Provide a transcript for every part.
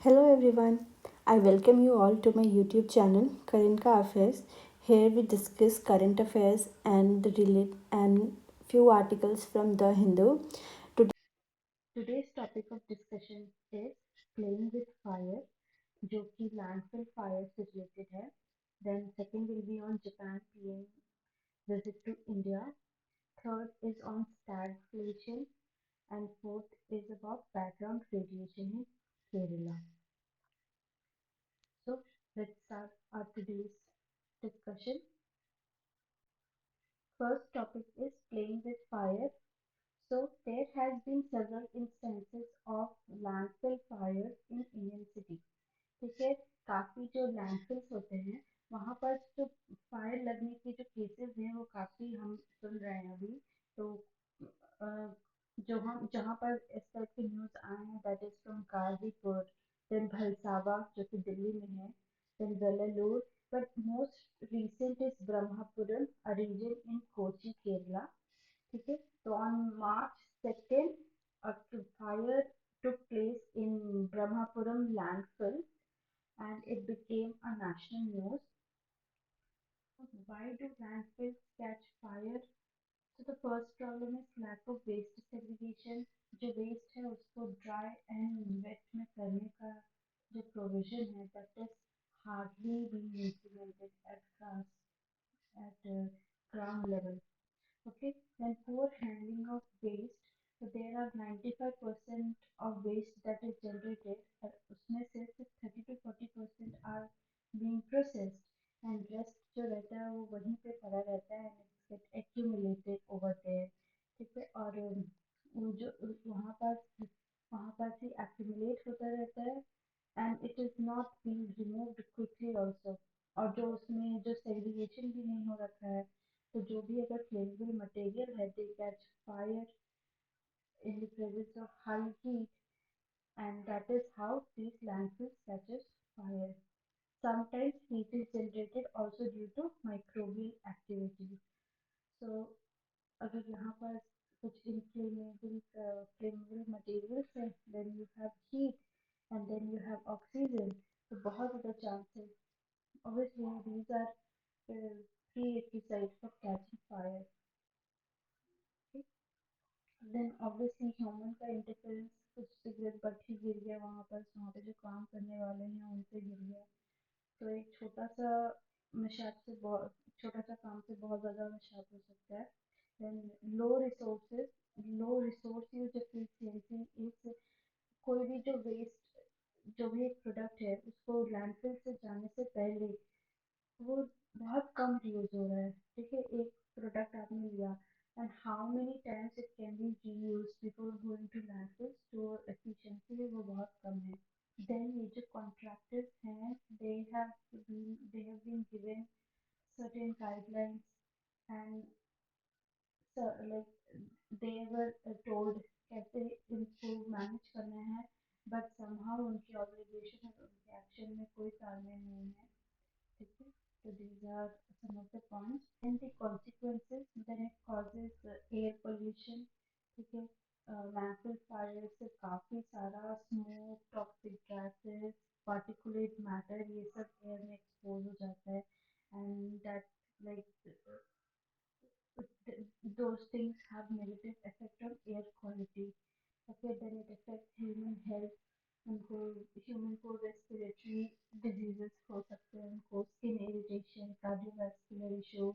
Hello everyone. I welcome you all to my YouTube channel Current Ka Affairs. Here we discuss current affairs and the relate and few articles from the Hindu. Today's topic of discussion is playing with fire, जो कि landfill fire से related है. Then second will be on Japan PM visit to India. Third is on stagflation and fourth is about background radiation in Kerala. So let's start our today's discussion. First topic is playing with fire. So there has been several instances of landfill fires in Indian city. ठीक है, काफी जो landfills होते हैं वहां पर जो fire लगने के जो केसेस हैं वो काफी हम सुन रहे हैं अभी. तो अ, जो हम जहाँ पर इस टाइप के न्यूज आए हैं that is from Ghazipur, then Bhalswa जो कि दिल्ली में है, then Vellore, but most recent is Brahmapuram, a region in Kochi, Kerala. ठीक है, तो on March 2nd, a fire took place in Brahmapuram landfill and it became a national news. Why do landfills catch fire? So the first problem is lack of waste segregation. जो waste है उसको dry and wet में करने का जो provision है that is hardly being implemented at ground level. Okay, then poor handling of waste. So there are 95% of waste that is generated, उसमें से सिर्फ 30 to 40% are being processed and rest जो रहता है वो वहीं पे पड़ा रहता है and it's get accumulated over there. ठीक है, और वो जो वहाँ पर से accumulate होता रहता है and it is not being removed quickly also. और जो उसमें जो segregation भी नहीं हो रखा है, तो जो भी अगर flammable material है they catch fire in the presence of high heat, and that is how these landfills catches fire. Sometimes heat is generated also due to microbial activity. So अगर यहाँ पर कुछ flammable materials है, then you have heat and then you have oxygen, तो बहुत ज़्यादा chances. Obviously these are prerequisites for catching fire. Okay? Then obviously human का interference, कुछ सिगरेट भट्टी गिर गया वहाँ पे जो काम करने वाले हैं उन पे गिर गया, तो एक छोटा सा काम से बहुत ज़्यादा मशाक हो सकता है. Then low resources, low resource use efficiency is कोई भी जो वेस्ट जो भी एक प्रोडक्ट है उसको लैंडफिल से जाने से पहले वो बहुत कम यूज हो रहा है. ठीक है, एक प्रोडक्ट आपने लिया and how many times it can be reuse before going to landfill, तो एफिशिएंसी है वो बहुत कम है. देन ये जो कॉन्ट्रैक्टर्स हैं they have been given certain guidelines and so like they were told कैसे इनको मैनेज करना है, बट somehow उनकी ऑब्लिगेशन और उनके एक्शन में कोई तालमेल नहीं है. ठीक है, so these are some of the points and the consequences. Then it causes air pollution. ठीक है, landfill fire से काफी सारा smoke, toxic gases, particulate matter ये सब air में expose हो जाता है and that like those things have negative effect on air quality. Okay, then it affects human health. उनको ह्यूमन को रेस्पिरेटरी डिजीजेस हो सकते हैं, उनको skin irritation, cardiovascular issue.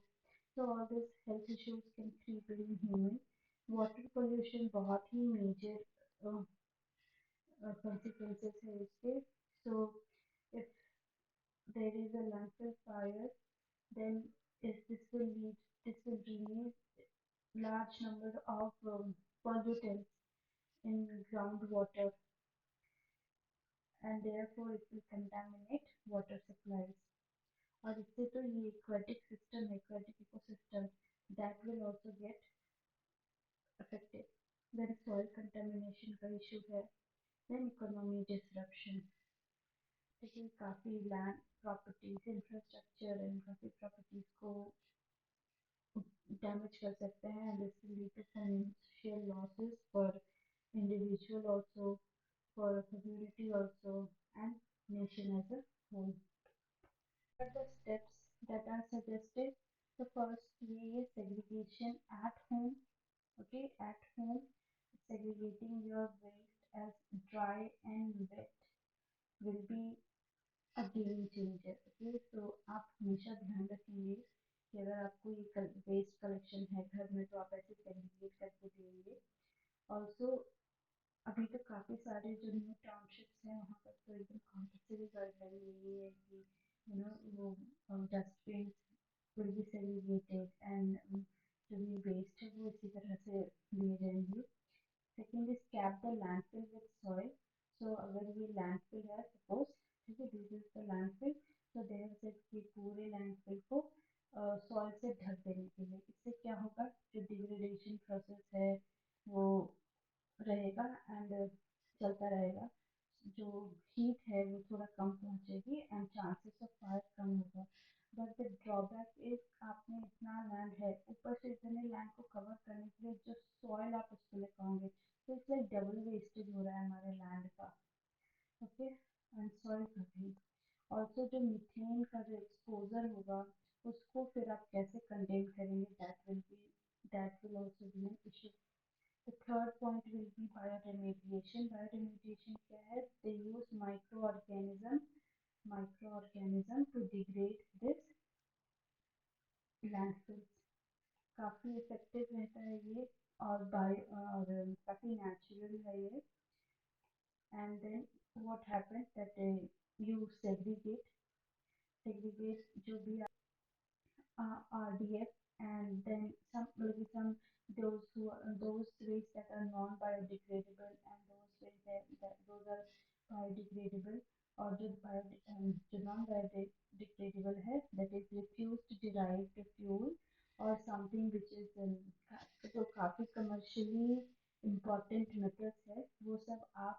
So all these health issues can creep in human. Water pollution बहुत ही major consequences है इसके. So if there is a landfill fire, then if this will release large number of pollutants in groundwater and therefore it will contaminate water supplies. और इससे तो ये aquatic system है, aquatic ecosystem, that will also get affected. Then soil contamination का issue है. Then economy disruption, क्योंकि काफी land properties infrastructure and काफी properties को damage कर सकते हैं and this will lead to financial losses for individual also, for community also, pollution as a whole. What are the steps that are suggested? The first way is segregation at home. Okay, at home, segregating your waste as dry and wet will be a game changer. Okay, तो आप हमेशा ध्यान रखेंगे कि अगर आपको ये waste collection है घर में तो आप ऐसे सेग्रीगेट करके देंगे. ऑल्सो अभी तो काफ़ी सारे जो न्यू टाउनशिप्स हैं वहाँ पर तो एकदम कंपल्सरी गाइडलाइन यही है कि वो dustbin will be segregated and जो भी वेस्ट है वो इसी तरह से लिए जाएंगे. Second is cap the landfill with soil. So अगर ये लैंडफिल है सपोज, ठीक है, दिस इज द लैंडफिल, तो दे हैव सेड कि पूरे लैंडफिल को सॉइल से ढक देने के लिए. इससे क्या होगा, जो डिग्रेडेशन प्रोसेस है वो रहेगा एंड चलता रहेगा. जो हीट है वो थोड़ा कम पहुंचेगी एंड चांसेस ऑफ फायर कम होगा. बट द ड्रॉबैक इज आपने इतना लैंड है, ऊपर से इतने लैंड को कवर करने के लिए जो सॉइल आप उसके लिए पाओगे, तो इसलिए डबल वेस्टेज हो रहा है हमारे लैंड का. ओके, एंड सॉइल का भी. ऑल्सो जो मीथेन का जो एक्सपोजर होगा उसको फिर आप कैसे कंटेन करेंगे, that will also be an issue. The third point will be bioremediation. Bioremediation क्या है? They use microorganism to degrade this landfills. काफी इफेक्टिव रहता है ये और काफी नेचुरल है ये. And then what happens that you segregate जो भी RDF, and then some those waste that are non-biodegradable and those waste that those are biodegradable. और जो non-biodegradable है that is refused derived fuel or something which is जो काफी commercially important methods है वो सब आप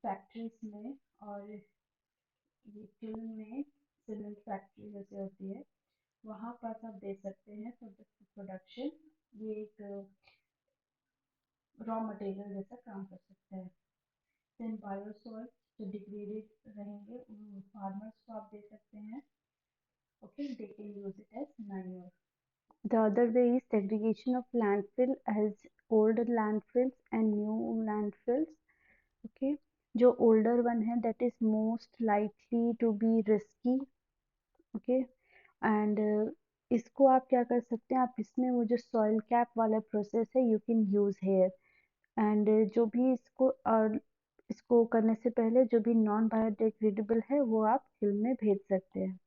फैक्ट्रीज में और ये फिल्म में सीमेंट फैक्ट्री जैसे होती है वहाँ पर आप दे सकते हैं फॉर द प्रोडक्शन. ये एक रॉ मटेरियल जैसा काम कर सकता है. देन बायोसॉइल जो डिग्रेडेड रहेंगे उन फार्मर्स को आप दे सकते हैं. Okay, they can use it as manure. The other way is segregation of landfill as old landfills and new landfills. Okay, जो older one है that is most likely to be risky. Okay, and इसको आप क्या कर सकते हैं, आप इसमें वो जो सॉइल कैप वाला प्रोसेस है you can use here. And जो भी इसको करने से पहले जो भी नॉन बायोडिग्रेडेबल है वो आप हिल में भेज सकते हैं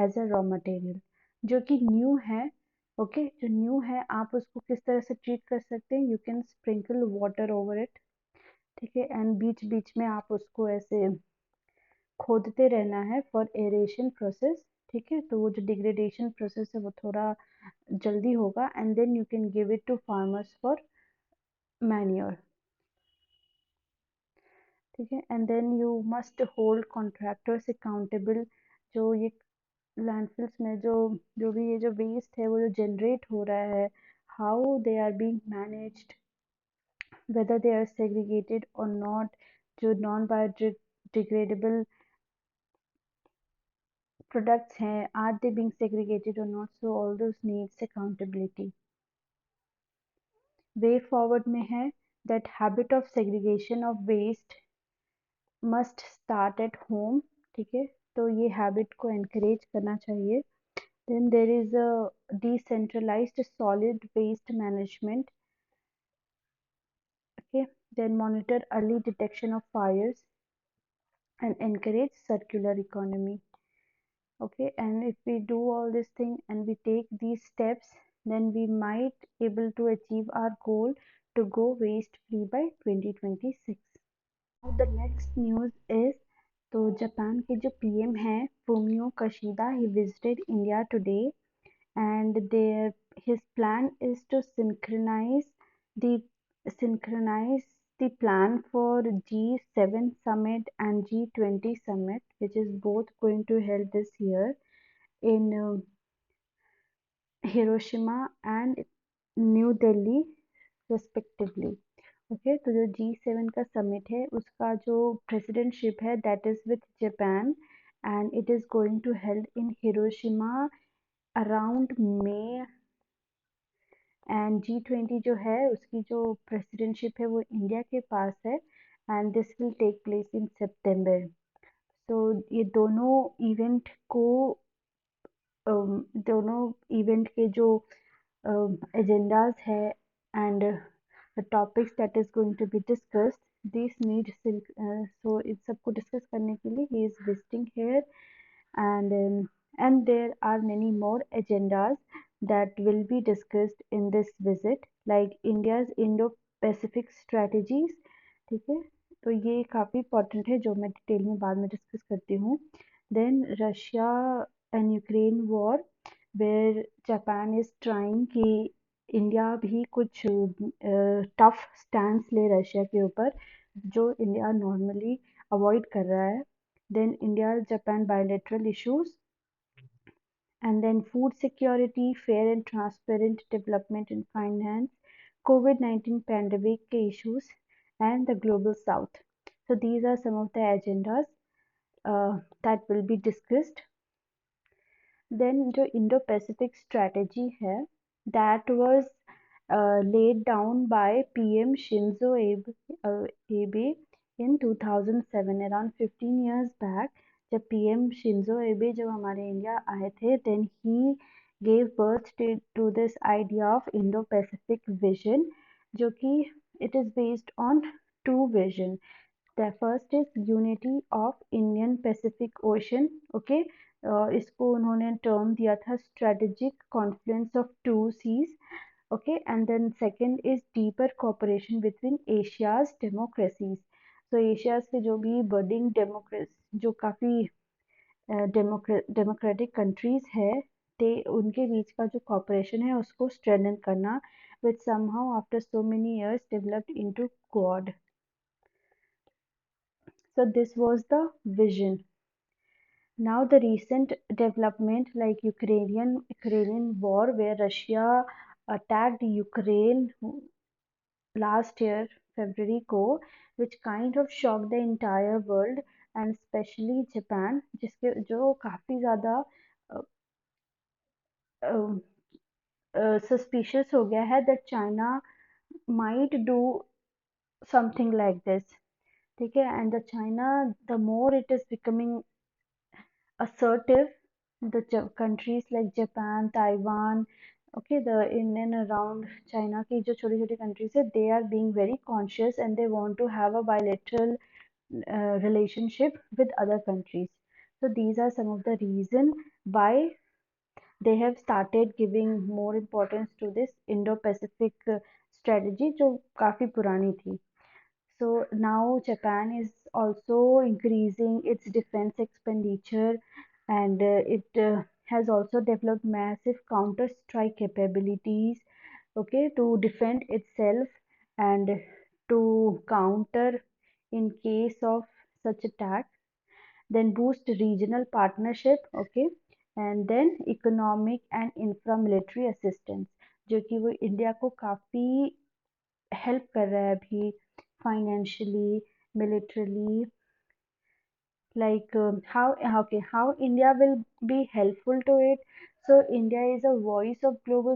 एज अ रॉ मटेरियल. जो कि न्यू है, ओके, जो न्यू है आप उसको किस तरह से ट्रीट कर सकते हैं, you can sprinkle water over it. ठीक है, एंड बीच बीच में आप उसको ऐसे खोदते रहना है फॉर एरेशन प्रोसेस. ठीक है, तो वो जो डिग्रेडेशन प्रोसेस है वो थोड़ा जल्दी होगा and then you can give it to farmers for manure. ठीक है, and then you must hold contractors accountable. जो ये लैंडफिल्स में जो जो भी ये जो वेस्ट है वो जो जनरेट हो रहा है, how they are being managed, whether they are segregated or not, जो नॉन बायोडिग्रेडेबल products हैं, are they being segregated or not, so all those needs accountability. Way forward में है that habit of segregation of waste must start at home. ठीक है, तो ये habit को encourage करना चाहिए. Then there is a decentralized solid waste management. Okay, then monitor early detection of fires and encourage circular economy. Okay, and if we do all this thing and we take these steps, then we might able to achieve our goal to go waste free by 2026. Now the next news is, तो Japan के जो PM हैं Fumio कशीदा, he visited India today and his plan is to the synchronize the plan for G7 summit and G20 summit, which is both going to held this year in Hiroshima and New Delhi respectively. Okay, तो जो G7 का summit है उसका जो presidentship है that is with Japan and it is going to held in Hiroshima around May. And G20 जो है उसकी जो प्रेसिडेंटशिप है वो इंडिया के पास है and this will take place in September. तो ये इवेंट को दोनों इवेंट के जो एजेंडाज है and the topics that is going to be discussed this need so इस सबको डिस्कस करने के लिए he is visiting here and and there are many more agendas that will be discussed in this visit like India's Indo-Pacific strategies। ठीक है, तो ये काफ़ी important है जो मैं डिटेल में बाद में डिस्कस करती हूँ। then Russia and Ukraine war where Japan is trying कि इंडिया भी कुछ टफ स्टैंड ले रशिया के ऊपर जो इंडिया नॉर्मली अवॉइड कर रहा है। then India Japan bilateral issues, and then food security, fair and transparent development in finance, COVID-19 pandemic issues, and the global south. So these are some of the agendas that will be discussed। then जो Indo Pacific strategy है that was laid down by PM Shinzo Abe in 2007 around 15 years back। जब PM Shinzo Abe जब हमारे India आए थे then he gave birth to this idea of Indo-Pacific vision जो कि it is based on two vision। The first is unity of Indian Pacific Ocean। okay, इसको उन्होंने term दिया था strategic confluence of two seas। okay, and then second is deeper cooperation between Asia's democracies। so Asia's के जो भी budding democracy जो काफ़ी democratic countries है ते उनके बीच का जो कॉपरेशन है उसको स्ट्रेंथन करना which somehow after so many years developed into Quad। so this was the vision। now the recent development like Ukrainian war where Russia attacked Ukraine last year February को which kind of shocked the entire world and especially Japan जिसके जो काफ़ी ज़्यादा suspicious हो गया है that China might do something like this। ठीक है, and the China the more it is becoming assertive the countries like Japan, Taiwan, okay, the in and around China की जो छोटी छोटी countries है they are being very conscious and they want to have a bilateral relationship with other countries। so these are some of the reason why they have started giving more importance to this Indo-Pacific strategy जो काफी पुरानी थी। so now Japan is also increasing its defense expenditure and it has also developed massive counter strike capabilities, okay, to defend itself and to counter in case of such attack। then boost regional partnership, okay, and then economic and infra military assistance जो कि वो India को काफ़ी help कर रहा है अभी financially, militarily, like how India will be helpful to it। so India is a voice of global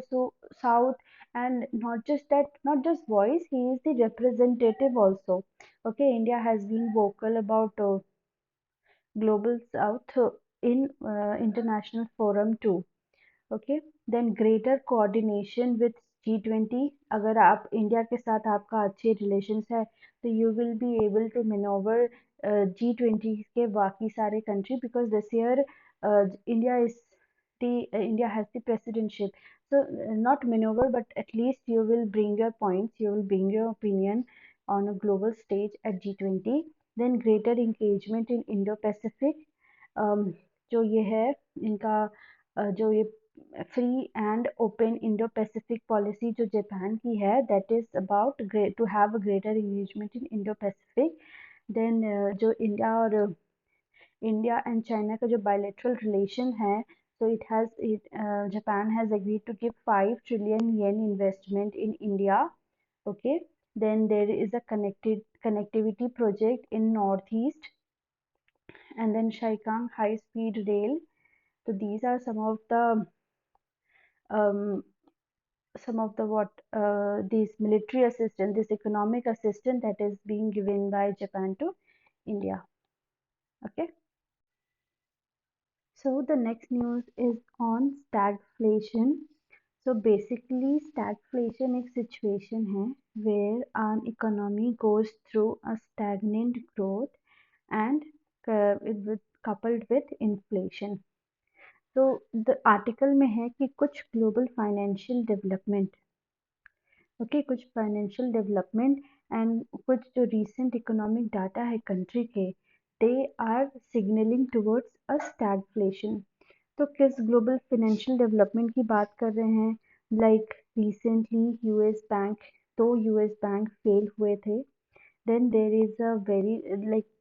south and not just that, not just voice, he is the representative also। okay, India has been vocal about global south in international forum too। okay, then greater coordination with G20। अगर आप India के साथ आपका अच्छे relations है तो you will be able to maneuver G20 के बाकी सारे country because this year India is India has the presidency। so not maneuver but at least you will bring your points, you will bring your opinion on a global stage at G20। then greater engagement in Indo-Pacific, जो ये है इनका जो ये free and open Indo Pacific policy जो Japan की है that is about to have a greater engagement in Indo Pacific. Then जो इंडिया एंड चाइना का जो बायलैटरल रिलेशन है so Japan has agreed to give 5 trillion yen investment in India। okay, Then there is a connectivity project in Northeast, and then Shaikang High Speed Rail. So these are um, some of the what these military assistance, this economic assistance that is being given by Japan to India. Okay. So the next news is on stagflation. So basically, stagflation एक situation है where an economy goes through a stagnant growth and coupled with inflation. तो the article में है कि कुछ global financial development, okay, कुछ financial development and कुछ जो रीसेंट इकोनॉमिक डाटा है कंट्री के, they are signalling towards a stagflation. तो किस ग्लोबल फाइनेंशियल डेवलपमेंट की बात कर रहे हैं? लाइक रिसेंटली यूएस बैंक, तो यूएस बैंक फेल हुए थे। then there is a very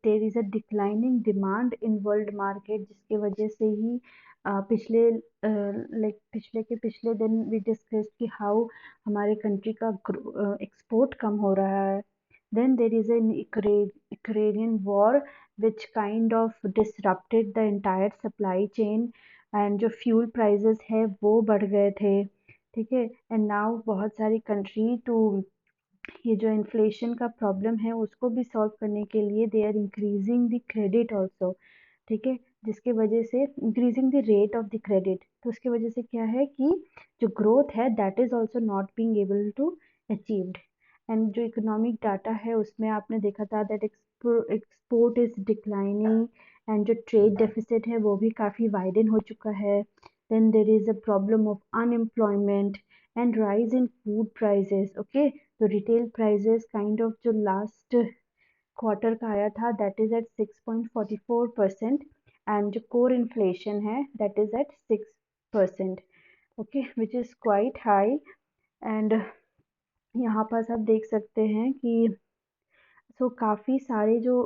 there is a declining demand in world market, जिसके वजह से ही पिछले के पिछले दिन वी डिस्कस कि हाउ हमारे कंट्री का एक्सपोर्ट कम हो रहा है। then there is an Ukrainian war which kind of disrupted the entire supply chain, and जो फ्यूल प्राइसेस है वो बढ़ गए थे, ठीक है। एंड नाउ बहुत सारी कंट्री टू ये जो इन्फ्लेशन का प्रॉब्लम है उसको भी सॉल्व करने के लिए they are increasing the credit also, ठीक है, जिसके वजह से increasing the rate of the credit. तो उसकी वजह से क्या है कि जो ग्रोथ है that is also not being able to achieved. And जो इकोनॉमिक डाटा है उसमें आपने देखा था that export is declining, and जो ट्रेड डेफिसिट है वो भी काफ़ी वाइडन हो चुका है। Then there is a problem of unemployment and rise in food prices. Okay, तो रिटेल प्राइजेस काइंड ऑफ जो लास्ट क्वार्टर का आया था दैट इज एट 6.44%, एंड जो कोर इन्फ्लेशन है that is at 6%, okay, which is quite high. And यहाँ पर आप देख सकते हैं कि सो काफ़ी सारे जो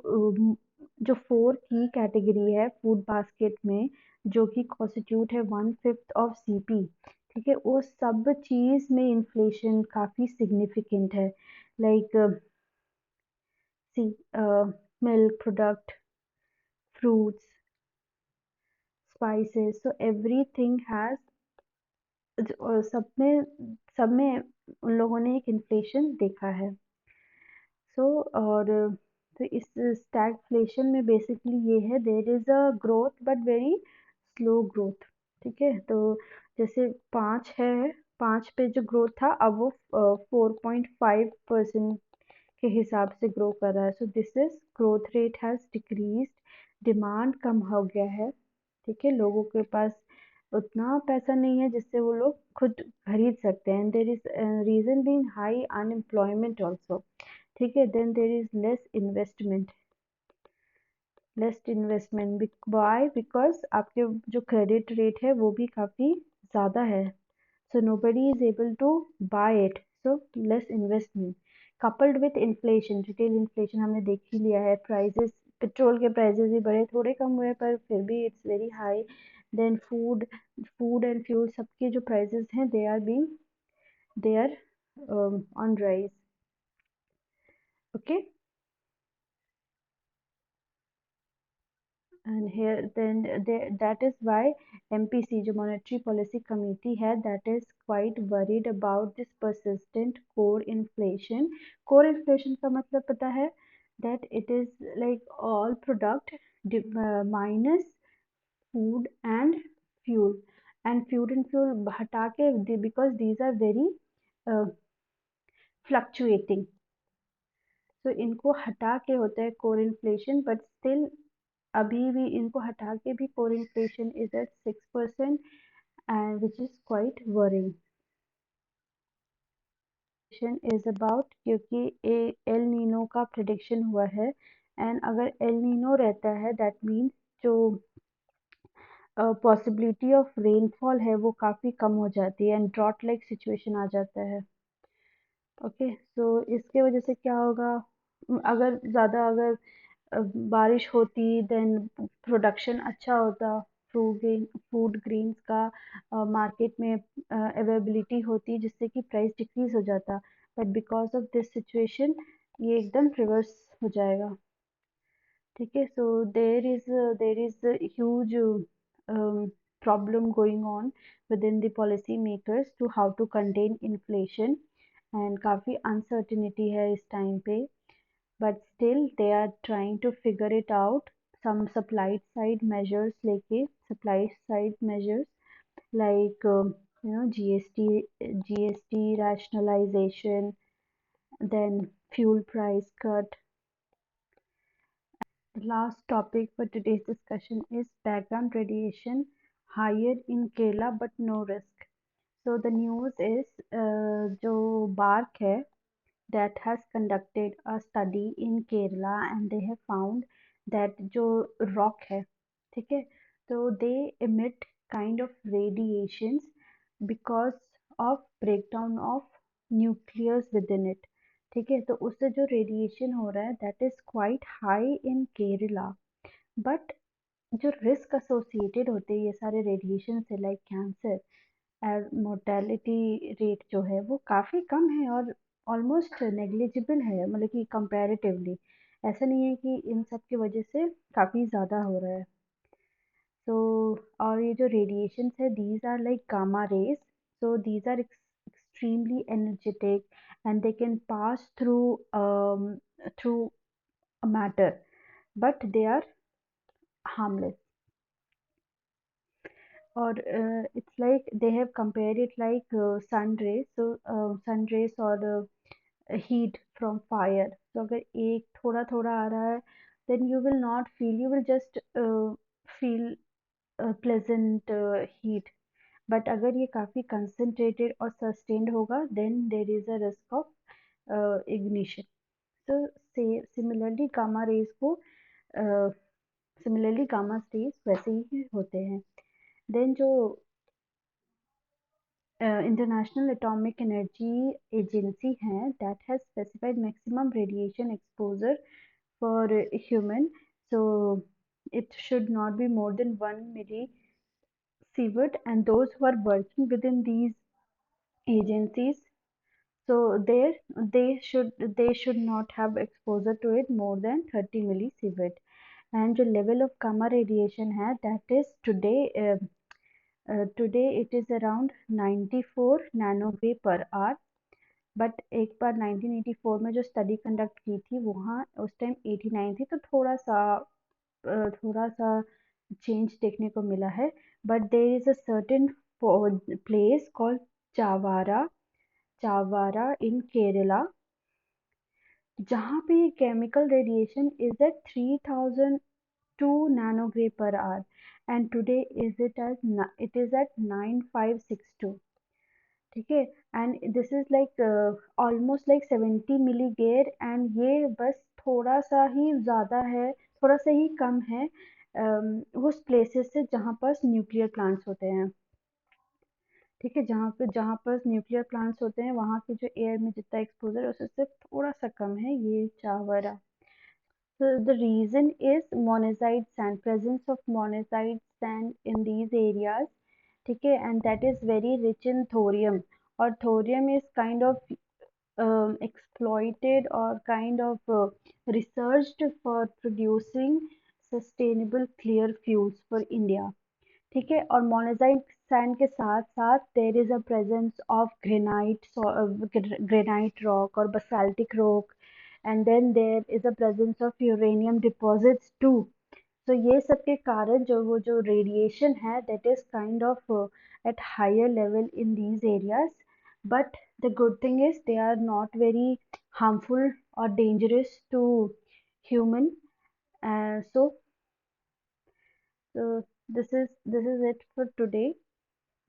4 की कैटेगरी है फूड बास्केट में, जो कि कॉन्स्टिट्यूट है 1/5 ऑफ सीपी, ठीक है, वो सब चीज़ में इन्फ्लेशन काफ़ी सिग्निफिकेंट है। Like see milk product, fruits, spices, so everything has सब में उन लोगों ने एक इन्फ्लेशन देखा है। और तो इस स्टैगफ्लेशन में बेसिकली ये है there is a growth but very slow growth, ठीक है। तो जैसे 5 है, 5 पे जो ग्रोथ था अब वो 4.5% के हिसाब से ग्रो कर रहा है। So this is growth rate has decreased, demand कम हो गया है, ठीक है, लोगों के पास उतना पैसा नहीं है जिससे वो लोग खुद खरीद सकते हैं। There is reason being high unemployment also, ठीक है। Then there is less investment why because आपके जो क्रेडिट रेट है वो भी काफ़ी ज़्यादा है, so nobody is able to buy it, so less investment coupled with inflation, retail inflation हमने देख ही लिया है। प्राइजेस, पेट्रोल के प्राइजेस भी बड़े थोड़े कम हुए पर फिर भी it's very high. Then food and fuel सबके जो प्राइजेस हैं they are on rise, okay. And here then that is why MPC जो Monetary Policy Committee है that is quite worried about this persistent core inflation। core inflation का मतलब पता है that it is like all product minus food and fuel, and fuel हटा के because these are very uh, fluctuating, so इनको हटा के होता है core inflation, but still अभी भी इनको हटा के भी core inflation is at 6%, and which is quite worrying। is about क्योंकि एल नीनो का प्रिडिक्शन हुआ है, एंड अगर एल नीनो रहता है दैट मीन्स जो पॉसिबिलिटी ऑफ रेनफॉल है वो काफ़ी कम हो जाती है एंड ड्रॉट लाइक सिचुएशन आ जाता है, ओके। सो इसके वजह से क्या होगा, अगर ज़्यादा अगर बारिश होती देन प्रोडक्शन अच्छा होता, फूड ग्रेन्स का मार्केट में अवेलेबिलिटी होती जिससे कि प्राइस डिक्रीज हो जाता। But because of this situation ये एकदम रिवर्स हो जाएगा। ठीक है, so there is huge problem going on with in the policy makers to how to contain inflation, and काफ़ी अनसर्टिनिटी है इस टाइम पे, but still they are trying to figure it out. Some supply side measures like GST rationalization, then fuel price cut. The last topic for today's discussion is background radiation higher in Kerala but no risk. So the news is जो BARC है that has conducted a study in Kerala, and they have found that जो rock है, ठीक है, तो they emit kind of radiations because of breakdown of nucleus within it, ठीक है, तो उससे जो radiation हो रहा है that is quite high in Kerala, but जो risk associated होते हैं ये सारे radiation से like cancer और मोर्टेलिटी रेट जो है वो काफ़ी कम है और ऑलमोस्ट नेग्लिजिबल है, मतलब कि कंपैरेटिवली ऐसा नहीं है कि इन सब की वजह से काफ़ी ज़्यादा हो रहा है। सो और ये जो रेडिएशंस है these are like gamma rays, so these are extremely energetic and they can pass through matter, but they are harmless. Or it's like they have compared it like sun rays, so sun rays or heat from fire, so अगर एक थोड़ा थोड़ा आ रहा है then you will not feel, you will just feel pleasant heat, but अगर ये काफ़ी concentrated और sustained होगा then there is a risk of ignition. So similarly gamma rays को सिमिलरली गामा रेज वैसे ही होते हैं। देन जो इंटरनेशनल एटॉमिक एनर्जी एजेंसी है that has specified maximum radiation exposure for human, so it should not be more than 1 millisievert, and those who are working within these agencies, so they should not have exposure to it more than 30 millisievert. And the level of gamma radiation है that is today it is around 94 nanogray per hour, but एक बार 1984 में जो study conduct की थी वहाँ उस time 89 थी, तो थोड़ा सा चेंज देखने को मिला है, but there is a certain place called Chavara Chavara in Kerala जहाँ पे ये chemical radiation is at 3002 nanogray per hour, and today it is at 9562, ठीक है, and this is like almost like 70 milligray, and ये बस थोड़ा सा ही ज़्यादा है, थोड़ा सा ही कम है उस प्लेसेस से जहाँ पर न्यूक्लियर प्लांट्स होते हैं, ठीक है, जहाँ पर न्यूक्लियर प्लांट्स होते हैं वहाँ की जो एयर में जितना एक्सपोजर है उससे थोड़ा सा कम है ये Chawra. So the reason is monazite sand, presence of monazite sand in these areas, ठीक है, and that is very rich in thorium, और thorium is kind of exploited or kind of researched for producing sustainable clear fuels for India, ठीक है, और मोनेजाइट sand के साथ साथ there is a presence of granite rock और basaltic rock, and then there is a presence of uranium deposits too. तो ये सब के कारण जो रेडिएशन है that is kind of at higher level in these areas, but the good thing is they are not very harmful और dangerous to human. So this is it for today.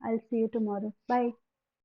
I'll see you tomorrow. Bye.